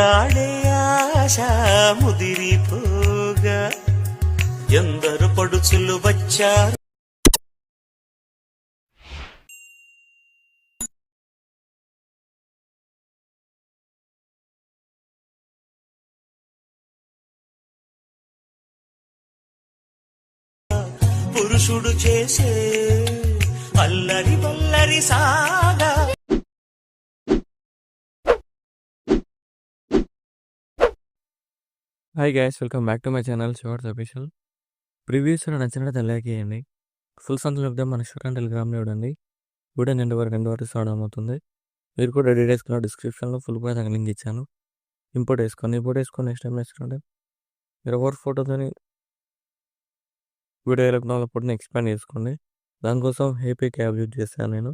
నాడే ఆశ ముదిరిపోగా ఎందరు పడుచులు వచ్చారు. పురుషుడు చేసే అల్లరి వల్లరి సాగా. Hi guys, welcome back to my channel shorts official. Previews నచ్చినట్టు లైక్ చేయండి. ఫుల్ సంఖ్యలో చెప్తే మన ఇన్స్టాగ్రామ్ టెలిగ్రామ్లో ఇవ్వండి. వీడియో రెండు వరకు స్టార్ట్ అవుతుంది. మీరు కూడా రెడీ చేసుకున్న డిస్క్రిప్షన్లో ఫుల్ కూడా లింక్ ఇచ్చాను. ఇంపోర్ట్ వేసుకొని నెక్స్ట్ టైం వేసుకుంటే మీరు ఎవరి ఫోటోతోని వీడియో ఎలక్ట్రానిక్ ఫోటోని ఎక్స్పాండ్ చేసుకోండి. దానికోసం హేపీ క్యాబ్ యూజ్ చేస్తాను నేను.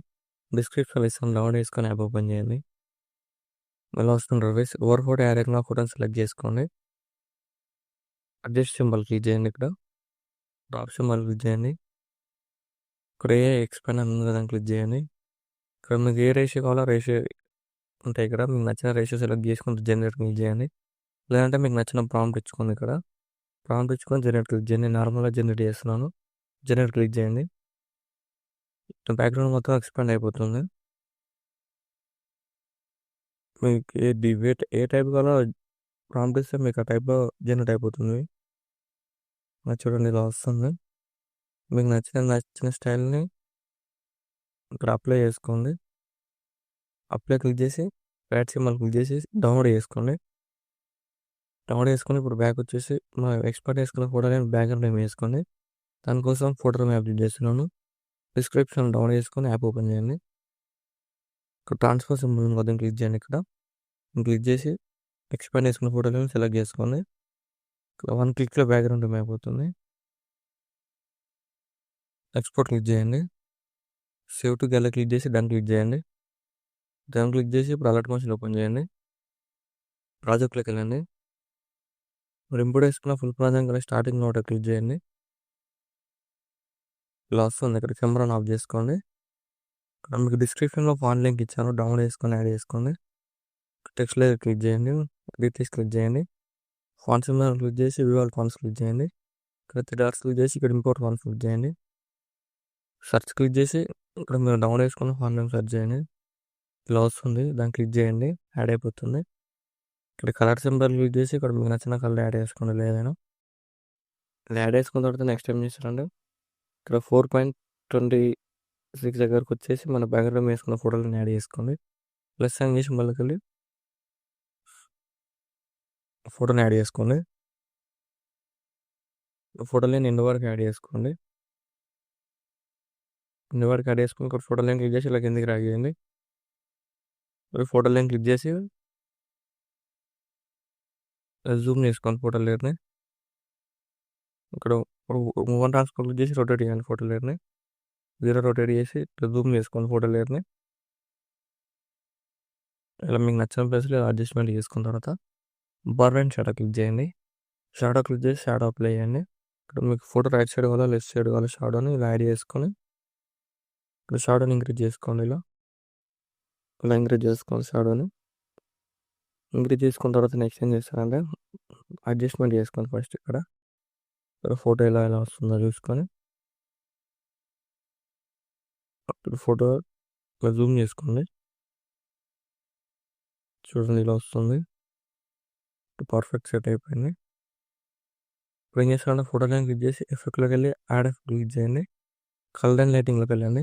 డిస్క్రిప్షన్లో ఇస్తాను, డౌన్లోడ్ చేసుకొని యాప్ ఓపెన్ చేయండి. మళ్ళీ వస్తుంది రివైస్. ఎవరి ఫోటో ఎలక్ట్రానిక్ ఫోటోని సెలెక్ట్ చేసుకోండి. అడ్జస్ట్ సింబల్ క్లిక్ చేయండి. ఇక్కడ డ్రాప్ సింబల్ క్లిక్ చేయండి. ఇక్కడ ఏ ఎక్స్పాండ్ ఉంది దాన్ని క్లిక్ చేయండి. ఇక్కడ మీకు ఏ రేషియో కావాలో రేషియో ఉంటాయి. ఇక్కడ మీకు నచ్చిన రేషియో సెలెక్ట్ చేసుకుని జనరేట్ క్లిక్ చేయండి. లేదంటే మీకు నచ్చిన ప్రాంప్ట్ ఇచ్చుకోండి. ఇక్కడ ప్రాంప్ట్ ఇచ్చుకొని జనరేట్ క్లిక్ చేయండి. నార్మల్గా జనరేట్ చేస్తున్నాను. జనరేట్ క్లిక్ చేయండి. బ్యాక్గ్రౌండ్ మొత్తం ఎక్స్పాండ్ అయిపోతుంది. మీకు ఏ టైప్ కావాలో ప్రాంప్ట్ ఇస్తే మీకు ఆ టైప్లో జనరేట్ అయిపోతుంది. చూడండి ఇలా వస్తుంది. మీకు నచ్చిన స్టైల్ని ఇక్కడ అప్లై చేసుకోండి. అప్లై క్లిక్ చేసి రైట్ సింబల్ క్లిక్ చేసి డౌన్లోడ్ చేసుకోండి. డౌన్లోడ్ చేసుకొని ఇప్పుడు బ్యాక్ వచ్చేసి మా ఎక్స్పర్ట్ వేసుకున్న ఫోటోని బ్యాక్గ్రౌండ్ ఏమి వేసుకోండి. దానికోసం ఫోటో యాప్ యూజ్ చేస్తున్నాను. డిస్క్రిప్షన్ డౌన్లోడ్ చేసుకొని యాప్ ఓపెన్ చేయండి. ఇక్కడ ట్రాన్స్ఫర్ సింబల్ వద్ద క్లిక్ చేయండి. ఇక్కడ క్లిక్ చేసి ఎక్స్పాండ్ చేసుకున్న ఫోటోలను సెలెక్ట్ చేసుకోండి. ఇక్కడ 1 క్లిక్లో బ్యాక్గ్రౌండ్ అయిపోతుంది. ఎక్స్పోర్ట్ క్లిక్ చేయండి. సేవ్ టు గ్యాలరీ క్లిక్ చేసి దాన్ని క్లిక్ చేయండి. దాన్ని క్లిక్ చేసి ఇప్పుడు అలర్ట్ మోషన్ ఓపెన్ చేయండి. ప్రాజెక్ట్లోకి వెళ్ళండి. మరి ఇంపోర్ట్ వేసుకున్న ఫుల్ ప్రాజెక్ట్ కానీ స్టార్టింగ్ నోట్ క్లిక్ చేయండి. ఇలా వస్తుంది. ఇక్కడ కెమెరాను ఆఫ్ చేసుకోండి. ఇక్కడ మీకు డిస్క్రిప్షన్లో ఫాంట్ లింక్ ఇచ్చాను, డౌన్లోడ్ చేసుకొని యాడ్ చేసుకోండి. టెక్స్ట్ లేయర్ క్లిక్ చేయండి. రీప్లేస్ క్లిక్ చేయండి. ఫాంట్స్ సింబల్ క్లిక్ చేసి వ్యూ ఆల్ ఫాంట్స్ క్లిక్ చేయండి. ఇక్కడ 3 డాట్స్ క్లిక్ చేసి ఇక్కడ ఇంపోర్ట్ ఫాంట్స్ క్లిక్ చేయండి. సెర్చ్ క్లిక్ చేసి ఇక్కడ మీరు డౌన్లోడ్ చేసుకున్న ఫాంట్ నేమ్ సెర్చ్ చేయండి. ఇలా వస్తుంది. దాన్ని క్లిక్ చేయండి. యాడ్ అయిపోతుంది. ఇక్కడ కలర్ సింబల్ క్లిక్ చేసి ఇక్కడ మీకు నచ్చిన కలర్ యాడ్ చేసుకోండి. లేదైనా ఇలా యాడ్ చేసుకున్న తర్వాత నెక్స్ట్ ఏం చేస్తారంటే ఇక్కడ 4.26 దగ్గరకు వచ్చేసి మన బ్యాక్గ్రౌండ్ వేసుకున్న ఫోటోలను యాడ్ చేసుకోండి. ప్లస్ సైన్ చేసి మళ్ళీ వెళ్ళి ఫోటోని యాడ్ చేసుకోండి. ఫోటోని ఎండ్ వరకు యాడ్ చేసుకోండి. ఎండ్ వరకు యాడ్ చేసుకుని ఇక్కడ ఫోటో లైన్ క్లిక్ చేసి ఇలా కిందికి డ్రాగ్ చేయండి. ఫోటో లైన్ క్లిక్ చేసి జూమ్ చేసుకోండి ఫోటో లేయర్ని. ఇక్కడ మూవ్ అండ్ ట్రాన్స్ఫర్ క్లిక్ చేసి రొటేట్ చేయండి ఫోటో లేయర్ని. 0 రొటేట్ చేసి జూమ్ చేసుకోండి ఫోటో లేయర్ని. ఇలా మీకు నచ్చిన ప్లేస్లో అడ్జస్ట్మెంట్ చేసుకున్న తర్వాత బర్ అండ్ షాడో క్లిక్ చేయండి. షాడో క్లిక్ చేసి షాడో అప్లై చేయండి. ఇక్కడ మీకు ఫోటో రైట్ సైడ్ కావాలో లెఫ్ట్ సైడ్ కావాలో షాడోని ఇలా యాడ్ చేసుకొని ఇక్కడ షాడోని ఇంక్రీజ్ చేసుకోండి. ఇలా ఇంక్రీజ్ చేసుకోండి. షాడోని ఇంక్రీజ్ చేసుకున్న తర్వాత నెక్స్ట్ ఏం చేస్తారంటే అడ్జస్ట్మెంట్ చేసుకోండి. ఫస్ట్ ఇక్కడ ఫోటో ఎలా వస్తుందో చూసుకొని ఫోటో జూమ్ చేసుకోండి. చూడండి ఇలా వస్తుంది. పర్ఫెక్ట్ సెట్ అయిపోయింది. ఇప్పుడు ఏం చేస్తారంటే ఫోటో లైన్ క్లిక్ చేసి ఎఫెక్ట్లోకి వెళ్ళి యాడ్ ఎఫెక్ట్ క్లిక్ చేయండి. కలర్ అండ్ లైటింగ్లోకి వెళ్ళండి.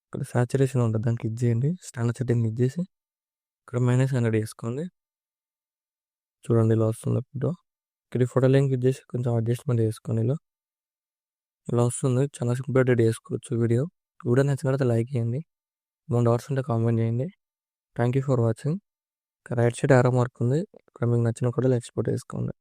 ఇక్కడ సాచురేషన్ ఉంటుంది, దాన్ని క్లిక్ చేయండి. స్టాండర్డ్ సెట్టింగ్ క్లిక్ చేసి ఇక్కడ -100 వేసుకోండి. చూడండి ఇలా వస్తుంది ఫోటో. ఇక్కడ ఫోటో లైన్ క్లిక్ చేసి కొంచెం అడ్జస్ట్మెంట్ చేసుకోండి. ఇలా వస్తుంది. చాలా సింపుల్ ఎడిట్ చేసుకోవచ్చు. వీడియో నచ్చినట్లయితే లైక్ చేయండి. మన డౌట్స్ ఉంటే కామెంట్ చేయండి. Thank you for watching. Right side arrow mark ఉంది. ఇక్కడ మీకు నచ్చిన కూడా ఎక్స్పోర్ట్ చేసుకోండి.